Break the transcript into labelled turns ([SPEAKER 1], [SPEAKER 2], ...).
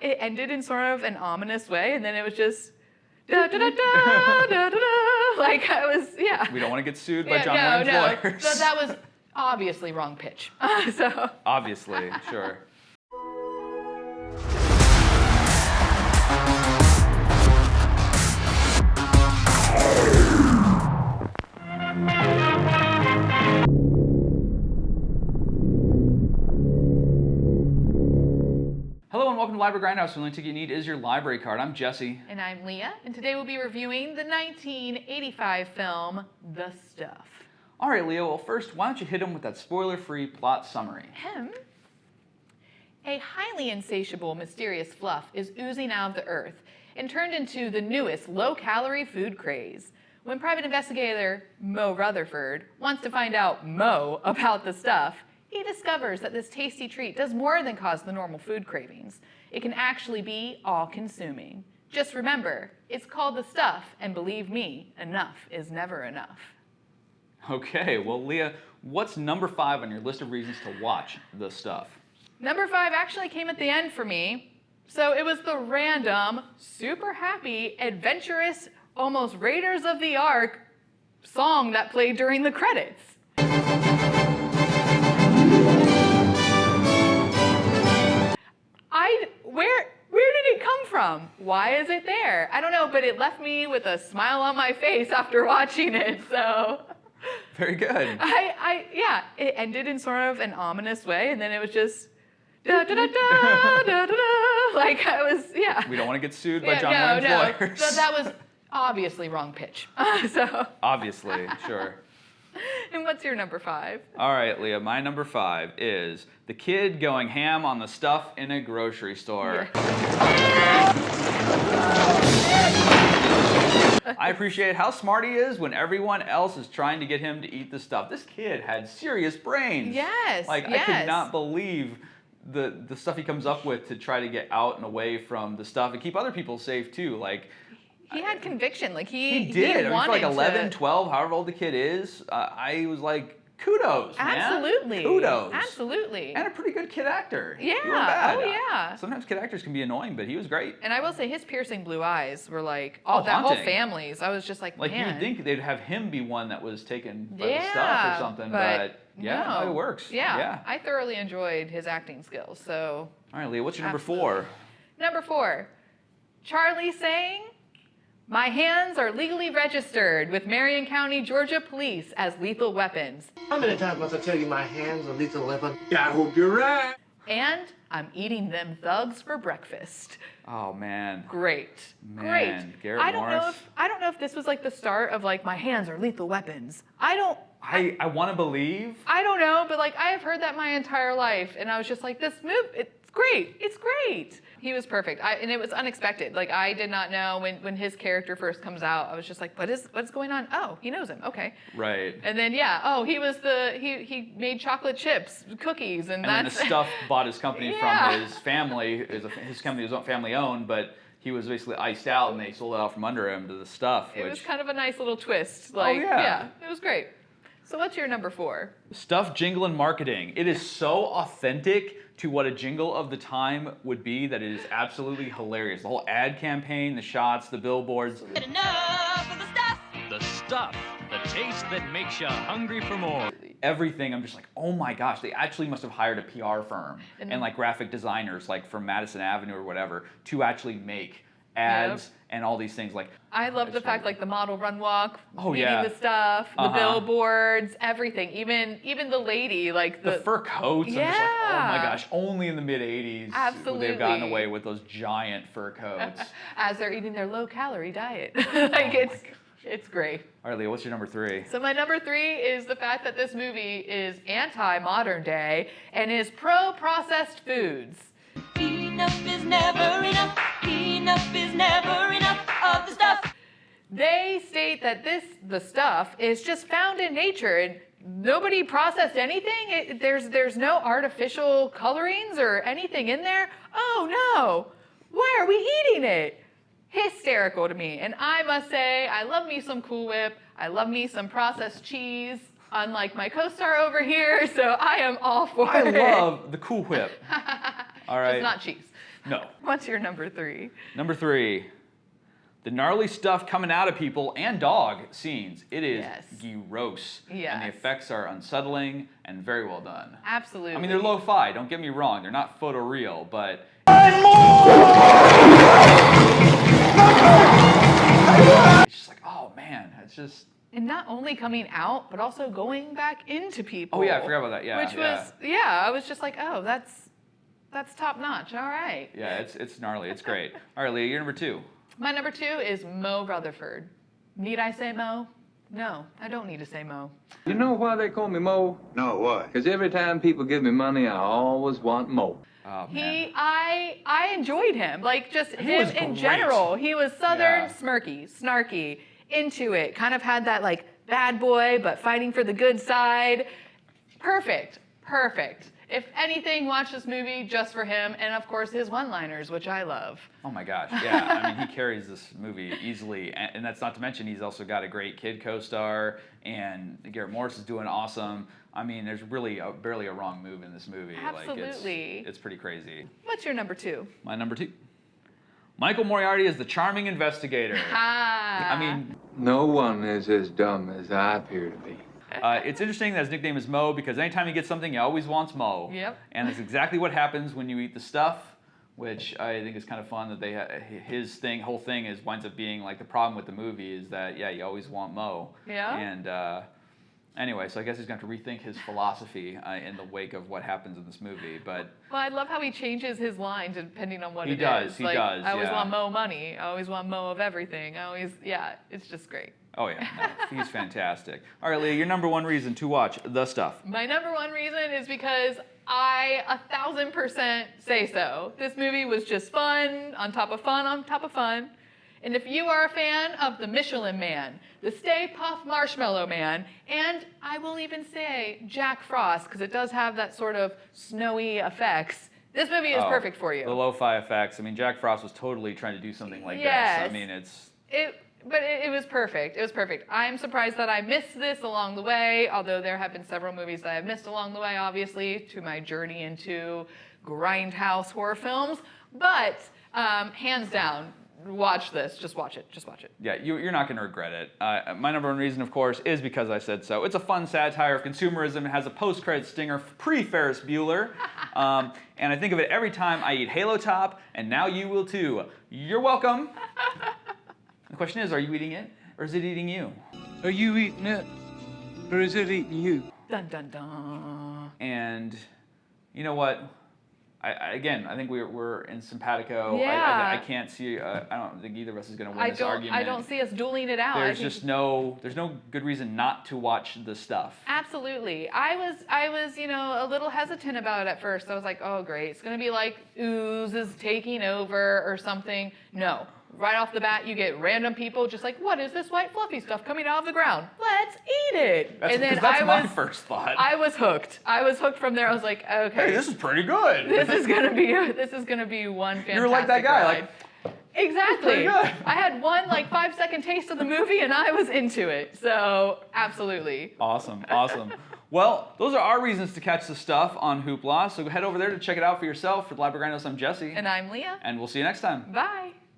[SPEAKER 1] it ended in sort of an ominous way, and then it was just da da da da da da da. Like I was, yeah.
[SPEAKER 2] We don't want to get sued by John Wayne's lawyers.
[SPEAKER 1] So that was obviously wrong pitch. So
[SPEAKER 2] obviously, sure. Hello and welcome to Library Grindhouse. The only ticket you need is your library card. I'm Jesse.
[SPEAKER 1] And I'm Leah. And today we'll be reviewing the 1985 film, The Stuff.
[SPEAKER 2] All right, Leah. Well, first, why don't you hit him with that spoiler-free plot summary?
[SPEAKER 1] A highly insatiable, mysterious fluff is oozing out of the earth and turned into the newest low-calorie food craze. When private investigator Mo Rutherford wants to find out Mo about the stuff, he discovers that this tasty treat does more than cause the normal food cravings. It can actually be all-consuming. Just remember, it's called The Stuff, and believe me, enough is never enough.
[SPEAKER 2] Okay, well, Leah, what's number 5 on your list of reasons to watch The Stuff?
[SPEAKER 1] Number 5 actually came at the end for me. So it was the random, super happy, adventurous, almost Raiders of the Ark song that played during the credits. Where did it come from? Why is it there? I don't know, but it left me with a smile on my face after watching it, so.
[SPEAKER 2] Very good.
[SPEAKER 1] Yeah, it ended in sort of an ominous way, and then it was just da da da da da da da. Like I was, yeah.
[SPEAKER 2] We don't want to get sued by John Wayne's lawyers.
[SPEAKER 1] So that was obviously wrong pitch. So.
[SPEAKER 2] Obviously, sure.
[SPEAKER 1] And what's your number 5?
[SPEAKER 2] All right, Leah, my number 5 is the kid going ham on the stuff in a grocery store. Yeah. I appreciate how smart he is when everyone else is trying to get him to eat the stuff. This kid had serious brains.
[SPEAKER 1] Yes,
[SPEAKER 2] Like,
[SPEAKER 1] yes.
[SPEAKER 2] I could not believe the stuff he comes up with to try to get out and away from the stuff and keep other people safe, too. Like,
[SPEAKER 1] he had conviction. Like
[SPEAKER 2] he did.
[SPEAKER 1] He
[SPEAKER 2] I mean, for like 11, 12, however old the kid is, I was like, kudos, man.
[SPEAKER 1] Absolutely.
[SPEAKER 2] Kudos.
[SPEAKER 1] Absolutely.
[SPEAKER 2] And a pretty good kid actor.
[SPEAKER 1] Yeah.
[SPEAKER 2] He wasn't bad.
[SPEAKER 1] Oh, yeah.
[SPEAKER 2] Sometimes kid actors can be annoying, but he was great.
[SPEAKER 1] And I will say his piercing blue eyes were like, that whole family's. I was just like,
[SPEAKER 2] man. You would think they'd have him be one that was taken by the stuff or something, but yeah, no, it works.
[SPEAKER 1] Yeah. I thoroughly enjoyed his acting skills, so.
[SPEAKER 2] All right, Leah, what's your number 4?
[SPEAKER 1] Number 4, Charlie saying, "My hands are legally registered with Marion County, Georgia Police as lethal weapons."
[SPEAKER 3] How many times must I tell you my hands are lethal weapon? I hope you're right.
[SPEAKER 1] And I'm eating them thugs for breakfast.
[SPEAKER 2] Oh man.
[SPEAKER 1] Great.
[SPEAKER 2] Man,
[SPEAKER 1] Great.
[SPEAKER 2] Garrett Morris.
[SPEAKER 1] I don't know if this was like the start of like my hands are lethal weapons. I
[SPEAKER 2] want to believe.
[SPEAKER 1] I don't know, but like I have heard that my entire life, and I was just like, this move, it's great. It's great. He was perfect. And it was unexpected. Like I did not know when his character first comes out. I was just like, what's going on? Oh, he knows him. Okay.
[SPEAKER 2] Right.
[SPEAKER 1] And then he was he made chocolate chips, cookies, and
[SPEAKER 2] then the stuff bought his company from his family. His company was family owned, but he was basically iced out, and they sold it out from under him to the stuff.
[SPEAKER 1] It was kind of a nice little twist. Like, yeah, it was great. So what's your number 4?
[SPEAKER 2] Stuff, jingle, and marketing. It is so authentic to what a jingle of the time would be that it is absolutely hilarious. The whole ad campaign, the shots, the billboards.
[SPEAKER 4] Enough of the stuff! The stuff, the taste that makes you hungry for more.
[SPEAKER 2] Everything, I'm just like, oh my gosh, they actually must have hired a PR firm and like graphic designers like from Madison Avenue or whatever to actually make ads and all these things. Like
[SPEAKER 1] I love the fact like the model run walk,
[SPEAKER 2] eating
[SPEAKER 1] the stuff, the billboards, everything. Even the lady, like
[SPEAKER 2] the fur coats.
[SPEAKER 1] Yeah.
[SPEAKER 2] I'm just like, oh my gosh, only in the mid 80s
[SPEAKER 1] absolutely
[SPEAKER 2] they've gotten away with those giant fur coats.
[SPEAKER 1] As they're eating their low calorie diet. Like it's great.
[SPEAKER 2] All right, Leah, what's your number 3?
[SPEAKER 1] So my number 3 is the fact that this movie is anti-modern day and is pro-processed foods.
[SPEAKER 4] Enough is never enough. Enough is never enough of the stuff.
[SPEAKER 1] They state that the stuff is just found in nature and nobody processed anything. There's no artificial colorings or anything in there. Oh no, why are we eating it? Hysterical to me. And I must say, I love me some Cool Whip. I love me some processed cheese. Unlike my co-star over here, so I am all for it.
[SPEAKER 2] I love the Cool Whip. All right.
[SPEAKER 1] It's not cheese.
[SPEAKER 2] No.
[SPEAKER 1] What's your number 3?
[SPEAKER 2] Number 3, the gnarly stuff coming out of people and dog scenes. It is gross.
[SPEAKER 1] Yes.
[SPEAKER 2] And the effects are unsettling and very well done.
[SPEAKER 1] Absolutely.
[SPEAKER 2] I mean, they're lo-fi, don't get me wrong. They're not photoreal, but... It's just like, oh man, it's just...
[SPEAKER 1] And not only coming out, but also going back into people.
[SPEAKER 2] Oh yeah, I forgot about that, yeah.
[SPEAKER 1] Which was, I was just like, oh, that's top notch, all right.
[SPEAKER 2] Yeah, it's gnarly, it's great. All right, Leah, you're number 2.
[SPEAKER 1] My number 2 is Mo Rutherford. Need I say Mo? No, I don't need to say Mo.
[SPEAKER 5] You know why they call me Mo?
[SPEAKER 3] No, why?
[SPEAKER 5] Because every time people give me money, I always want more.
[SPEAKER 2] Oh, man.
[SPEAKER 1] I enjoyed him. Like, just him
[SPEAKER 2] was
[SPEAKER 1] in
[SPEAKER 2] great. general.
[SPEAKER 1] He was southern,
[SPEAKER 2] Yeah.
[SPEAKER 1] smirky, snarky, into it. Kind of had that, like, bad boy, but fighting for the good side. Perfect. If anything, watch this movie just for him, and of course his one-liners, which I love.
[SPEAKER 2] Oh my gosh, yeah. I mean, he carries this movie easily, and that's not to mention he's also got a great kid co-star, and Garrett Morris is doing awesome. I mean, there's really barely a wrong move in this movie.
[SPEAKER 1] Absolutely.
[SPEAKER 2] Like, it's pretty crazy.
[SPEAKER 1] What's your number 2?
[SPEAKER 2] My number 2. Michael Moriarty is the charming investigator. I mean,
[SPEAKER 5] No one is as dumb as I appear to be.
[SPEAKER 2] it's interesting that his nickname is Mo because anytime he gets something, he always wants Mo.
[SPEAKER 1] Yep.
[SPEAKER 2] And it's exactly what happens when you eat the stuff, which I think is kind of fun that his whole thing winds up being like the problem with the movie is that, yeah, you always want Mo.
[SPEAKER 1] Yeah.
[SPEAKER 2] And anyway, so I guess he's going to have to rethink his philosophy in the wake of what happens in this movie. But
[SPEAKER 1] Well, I love how he changes his line depending on what
[SPEAKER 2] He
[SPEAKER 1] it
[SPEAKER 2] does,
[SPEAKER 1] is.
[SPEAKER 2] he
[SPEAKER 1] Like,
[SPEAKER 2] does,
[SPEAKER 1] I always
[SPEAKER 2] yeah.
[SPEAKER 1] want Mo money. I always want Mo of everything. It's just great.
[SPEAKER 2] oh yeah, no, he's fantastic. All right, Leah, your number 1 reason to watch The Stuff.
[SPEAKER 1] My number 1 reason is because I 1,000% say so. This movie was just fun, on top of fun, on top of fun. And if you are a fan of the Michelin Man, the Stay Puft Marshmallow Man, and I will even say Jack Frost, because it does have that sort of snowy effects, this movie is perfect for you.
[SPEAKER 2] The lo-fi effects. I mean, Jack Frost was totally trying to do something like
[SPEAKER 1] Yes.
[SPEAKER 2] this. I mean, it's...
[SPEAKER 1] But it was perfect. It was perfect. I'm surprised that I missed this along the way, although there have been several movies that I've missed along the way, obviously, to my journey into Grindhouse horror films. But hands down, watch this. Just watch it. Just watch it.
[SPEAKER 2] Yeah, you're not going to regret it. My number 1 reason, of course, is because I said so. It's a fun satire of consumerism. It has a post-credit stinger pre-Ferris Bueller. And I think of it every time I eat Halo Top, and now you will too. You're welcome. The question is, are you eating it, or is it eating you?
[SPEAKER 5] Are you eating it, or is it eating you?
[SPEAKER 1] Dun dun dun.
[SPEAKER 2] And you know what? I think we're in simpatico.
[SPEAKER 1] Yeah.
[SPEAKER 2] I can't see. I don't think either of us is going to win this argument.
[SPEAKER 1] I don't see us dueling it out.
[SPEAKER 2] There's no good reason not to watch The Stuff.
[SPEAKER 1] Absolutely. I was, a little hesitant about it at first. I was like, oh great, it's gonna be like Ooze is taking over or something. No. Right off the bat, you get random people just like, what is this white fluffy stuff coming out of the ground? Let's eat it.
[SPEAKER 2] That's my first thought.
[SPEAKER 1] I was hooked. I was hooked from there. I was like, okay.
[SPEAKER 2] Hey, this is pretty good.
[SPEAKER 1] This is gonna be one fantastic
[SPEAKER 2] You're like that guy,
[SPEAKER 1] ride. Exactly.
[SPEAKER 2] pretty good.
[SPEAKER 1] I had one 5-second taste of the movie and I was into it. So absolutely.
[SPEAKER 2] Awesome. Well, those are our reasons to catch The Stuff on Hoopla. So head over there to check it out for yourself. For the Library Grindhouse, I'm Jesse.
[SPEAKER 1] And I'm Leah.
[SPEAKER 2] And we'll see you next time.
[SPEAKER 1] Bye.